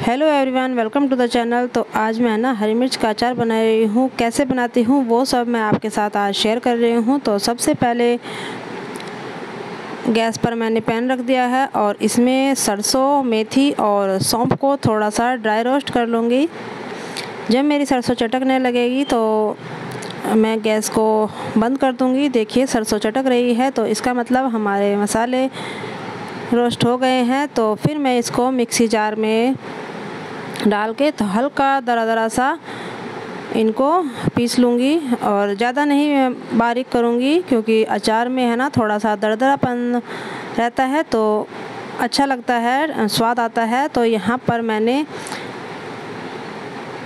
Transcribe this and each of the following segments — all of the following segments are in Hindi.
Hello everyone, welcome to the channel. तो आज मैं ना हरी मिर्च का अचार बना रही हूँ। कैसे बनाती हूँ वो सब मैं आपके साथ आज शेयर कर रही हूँ। तो सबसे पहले गैस पर मैंने पैन रख दिया है और इसमें सरसों, मेथी और सौंफ को थोड़ा सा ड्राई रोस्ट कर लूँगी। जब मेरी सरसों चटकने लगेगी तो मैं गैस को बंद कर दूँगी। देखिए सरसों चटक रही है, तो इसका मतलब हमारे मसाले रोस्ट हो गए हैं। तो फिर मैं इसको मिक्सी जार में डाल के तो हल्का दरा दरा सा इनको पीस लूँगी और ज़्यादा नहीं बारीक करूँगी, क्योंकि अचार में है ना थोड़ा सा दरदरापन रहता है तो अच्छा लगता है, स्वाद आता है। तो यहाँ पर मैंने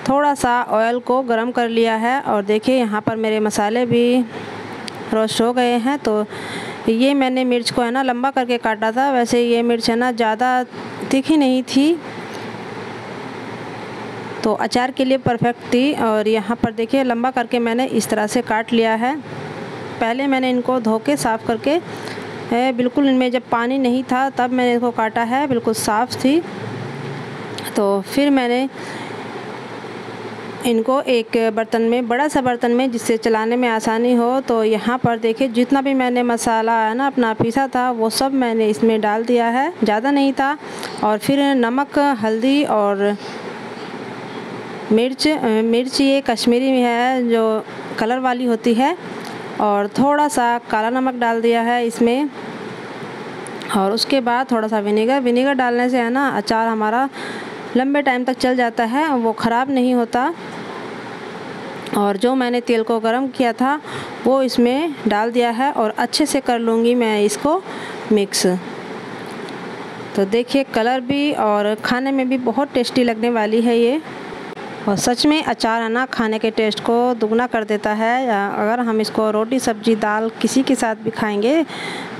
थोड़ा सा ऑयल को गरम कर लिया है और देखिए यहाँ पर मेरे मसाले भी रोस्ट हो गए हैं। तो ये मैंने मिर्च को है ना लंबा करके काटा था। वैसे ये मिर्च है ना ज़्यादा तीखी नहीं थी, तो अचार के लिए परफेक्ट थी। और यहाँ पर देखिए लंबा करके मैंने इस तरह से काट लिया है। पहले मैंने इनको धो के साफ़ करके बिल्कुल इनमें जब पानी नहीं था तब मैंने इसको काटा है, बिल्कुल साफ़ थी। तो फिर मैंने इनको एक बर्तन में, बड़ा सा बर्तन में, जिससे चलाने में आसानी हो। तो यहाँ पर देखिए जितना भी मैंने मसाला है ना अपना पीसा था वो सब मैंने इसमें डाल दिया है, ज़्यादा नहीं था। और फिर नमक, हल्दी और मिर्च ये कश्मीरी में है जो कलर वाली होती है, और थोड़ा सा काला नमक डाल दिया है इसमें। और उसके बाद थोड़ा सा विनेगर डालने से है ना अचार हमारा लंबे टाइम तक चल जाता है, वो ख़राब नहीं होता। और जो मैंने तेल को गरम किया था वो इसमें डाल दिया है और अच्छे से कर लूँगी मैं इसको मिक्स। तो देखिए कलर भी और खाने में भी बहुत टेस्टी लगने वाली है ये। और सच में अचार है ना खाने के टेस्ट को दुगना कर देता है। अगर हम इसको रोटी, सब्जी, दाल किसी के साथ भी खाएंगे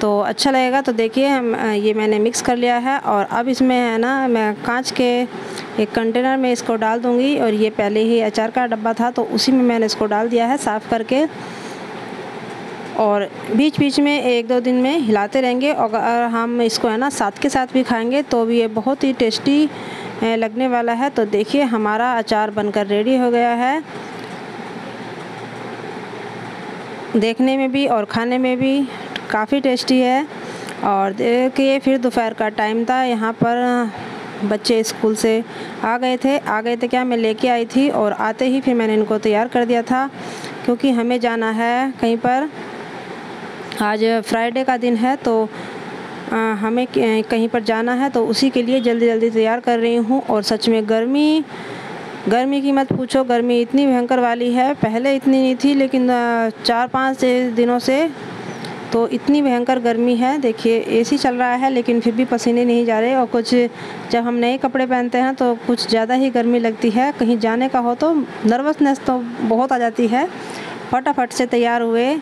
तो अच्छा लगेगा। तो देखिए ये मैंने मिक्स कर लिया है और अब इसमें है ना मैं कांच के एक कंटेनर में इसको डाल दूंगी। और ये पहले ही अचार का डब्बा था तो उसी में मैंने इसको डाल दिया है साफ़ करके। और बीच बीच में 1-2 दिन में हिलाते रहेंगे। और अगर हम इसको है ना साथ के साथ भी खाएंगे तो भी ये बहुत ही टेस्टी लगने वाला है। तो देखिए हमारा अचार बनकर रेडी हो गया है, देखने में भी और खाने में भी काफ़ी टेस्टी है। और देखिए फिर दोपहर का टाइम था, यहाँ पर बच्चे स्कूल से आ गए थे क्या, मैं लेके आई थी और आते ही फिर मैंने इनको तैयार कर दिया था, क्योंकि हमें जाना है कहीं पर। आज फ्राइडे का दिन है तो हमें कहीं पर जाना है, तो उसी के लिए जल्दी जल्दी तैयार कर रही हूँ। और सच में गर्मी की मत पूछो, गर्मी इतनी भयंकर वाली है। पहले इतनी नहीं थी, लेकिन 4-5 दिनों से तो इतनी भयंकर गर्मी है। देखिए एसी चल रहा है लेकिन फिर भी पसीने नहीं जा रहे। और कुछ जब हम नए कपड़े पहनते हैं तो कुछ ज़्यादा ही गर्मी लगती है। कहीं जाने का हो तो नर्वसनेस तो बहुत आ जाती है। फटाफट से तैयार हुए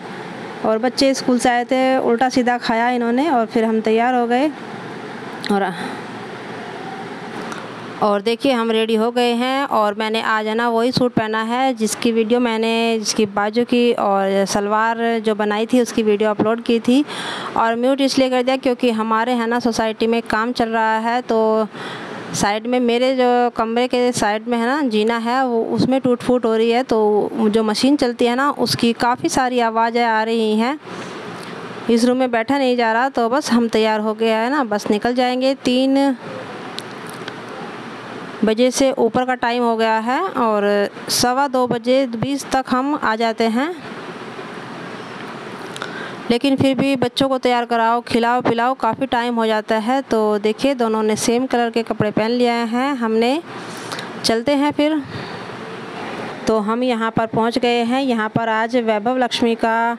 और बच्चे स्कूल से आए थे, उल्टा सीधा खाया इन्होंने और फिर हम तैयार हो गए। और देखिए हम रेडी हो गए हैं। और मैंने आज है ना वही सूट पहना है जिसकी वीडियो मैंने, जिसकी बाजू की और सलवार जो बनाई थी उसकी वीडियो अपलोड की थी। और म्यूट इसलिए कर दिया क्योंकि हमारे है ना सोसाइटी में काम चल रहा है, तो साइड में मेरे जो कमरे के साइड में है ना जीना है वो उसमें टूट फूट हो रही है। तो जो मशीन चलती है ना उसकी काफ़ी सारी आवाज़ें आ रही हैं। इस रूम में बैठा नहीं जा रहा। तो बस हम तैयार हो गया है ना, बस निकल जाएंगे। 3 बजे से ऊपर का टाइम हो गया है और 2:15 बजे 20 तक हम आ जाते हैं। लेकिन फिर भी बच्चों को तैयार कराओ, खिलाओ पिलाओ, काफ़ी टाइम हो जाता है। तो देखिए दोनों ने सेम कलर के कपड़े पहन लिए हैं हमने। चलते हैं फिर। तो हम यहाँ पर पहुँच गए हैं। यहाँ पर आज वैभव लक्ष्मी का,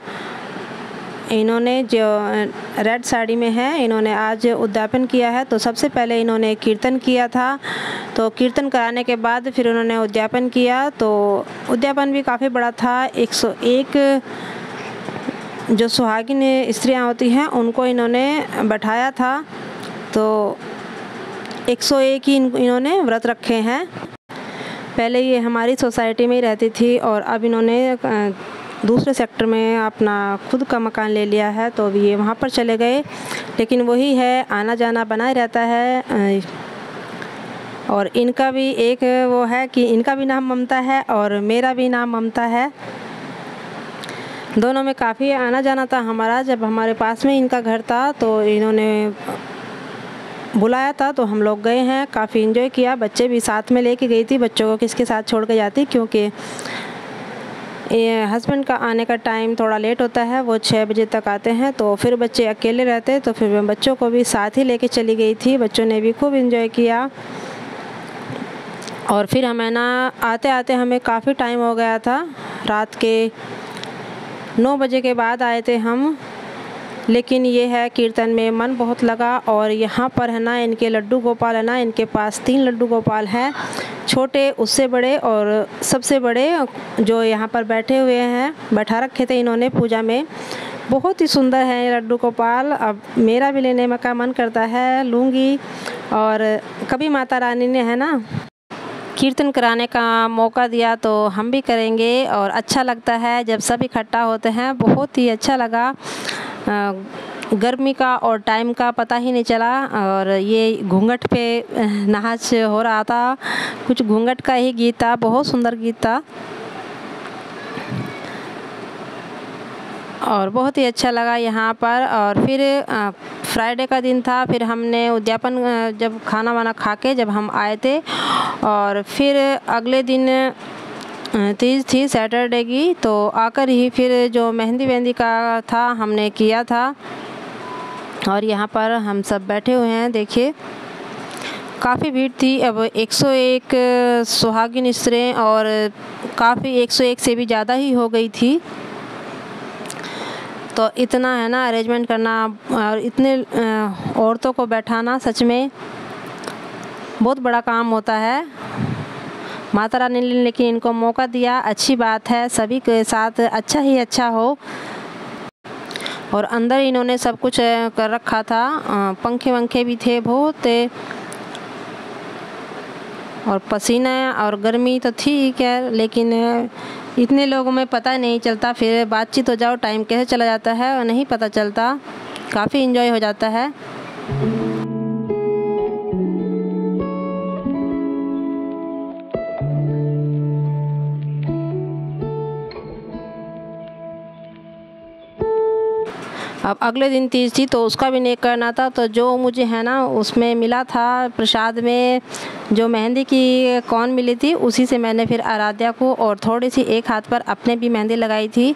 इन्होंने जो रेड साड़ी में है, इन्होंने आज उद्यापन किया है। तो सबसे पहले इन्होंने कीर्तन किया था, तो कीर्तन कराने के बाद फिर उन्होंने उद्यापन किया। तो उद्यापन भी काफ़ी बड़ा था। 101 जो सुहागिन स्त्रियां होती हैं उनको इन्होंने बैठाया था। तो 101 ही इन्होंने व्रत रखे हैं। पहले ये हमारी सोसाइटी में ही रहती थी और अब इन्होंने दूसरे सेक्टर में अपना खुद का मकान ले लिया है, तो अभी ये वहाँ पर चले गए। लेकिन वही है, आना जाना बना ही रहता है। और इनका भी एक वो है कि इनका भी नाम ममता है और मेरा भी नाम ममता है। दोनों में काफ़ी आना जाना था हमारा। जब हमारे पास में इनका घर था तो इन्होंने बुलाया था तो हम लोग गए हैं, काफ़ी एंजॉय किया। बच्चे भी साथ में लेके गई थी, बच्चों को किसके साथ छोड़ के जाती, क्योंकि हस्बैंड का आने का टाइम थोड़ा लेट होता है, वो 6 बजे तक आते हैं, तो फिर बच्चे अकेले रहते, तो फिर मैं बच्चों को भी साथ ही लेके चली गई थी। बच्चों ने भी खूब एंजॉय किया। और फिर हमें ना आते आते हमें काफ़ी टाइम हो गया था, रात के 9 बजे के बाद आए थे हम। लेकिन ये है कीर्तन में मन बहुत लगा। और यहाँ पर है ना इनके लड्डू गोपाल है ना, इनके पास 3 लड्डू गोपाल हैं, छोटे, उससे बड़े और सबसे बड़े, जो यहाँ पर बैठे हुए हैं, बैठा रखे थे इन्होंने पूजा में। बहुत ही सुंदर है ये लड्डू गोपाल। अब मेरा भी लेने का मन करता है, लूँगी। और कभी माता रानी ने है ना कीर्तन कराने का मौका दिया तो हम भी करेंगे। और अच्छा लगता है जब सब इकट्ठा होते हैं, बहुत ही अच्छा लगा। गर्मी का और टाइम का पता ही नहीं चला। और ये घूंघट पे नाच हो रहा था, कुछ घूंघट का ही गीत था, बहुत सुंदर गीत था और बहुत ही अच्छा लगा यहाँ पर। और फिर फ्राइडे का दिन था, फिर हमने उद्यापन जब खाना वाना खा के जब हम आए थे, और फिर अगले दिन तीज थी सैटरडे की, तो आकर ही फिर जो मेहंदी वेहंदी का था हमने किया था। और यहाँ पर हम सब बैठे हुए हैं, देखिए काफ़ी भीड़ थी। अब 101 सुहागिन स्त्रियाँ और काफ़ी 101 से भी ज़्यादा ही हो गई थी। तो इतना है ना अरेंजमेंट करना और इतने औरतों को बैठाना सच में बहुत बड़ा काम होता है। माता रानी ने लेकिन इनको मौका दिया, अच्छी बात है, सभी के साथ अच्छा ही अच्छा हो। और अंदर इन्होंने सब कुछ कर रखा था, पंखे वंखे भी थे बहुत, और पसीना और गर्मी तो ठीक है, लेकिन इतने लोगों में पता नहीं चलता, फिर बातचीत हो जाओ टाइम कैसे चला जाता है और नहीं पता चलता, काफ़ी एंजॉय हो जाता है। अब अगले दिन तीज थी तो उसका भी नेक करना था। तो जो मुझे है ना उसमें मिला था प्रसाद में, जो मेहंदी की कौन मिली थी, उसी से मैंने फिर आराध्या को और थोड़ी सी एक हाथ पर अपने भी मेहंदी लगाई थी।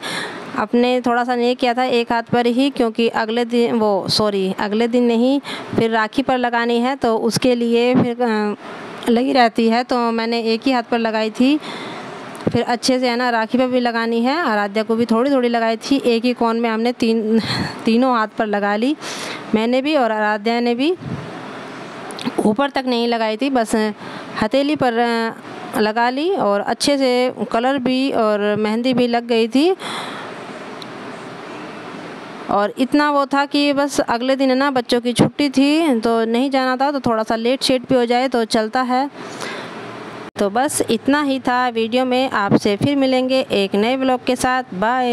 अपने थोड़ा सा नेक किया था एक हाथ पर ही, क्योंकि अगले दिन नहीं, फिर राखी पर लगानी है तो उसके लिए फिर लगी रहती है, तो मैंने एक ही हाथ पर लगाई थी। फिर अच्छे से है ना राखी पर भी लगानी है, आराध्या को भी थोड़ी थोड़ी लगाई थी। एक ही कोन में हमने तीनों हाथ पर लगा ली, मैंने भी और आराध्या ने भी। ऊपर तक नहीं लगाई थी, बस हथेली पर लगा ली और अच्छे से कलर भी और मेहंदी भी लग गई थी। और इतना वो था कि बस अगले दिन है ना बच्चों की छुट्टी थी तो नहीं जाना था, तो थोड़ा सा लेट शेट भी हो जाए तो चलता है। तो बस इतना ही था वीडियो में, आपसे फिर मिलेंगे एक नए ब्लॉग के साथ। बाय।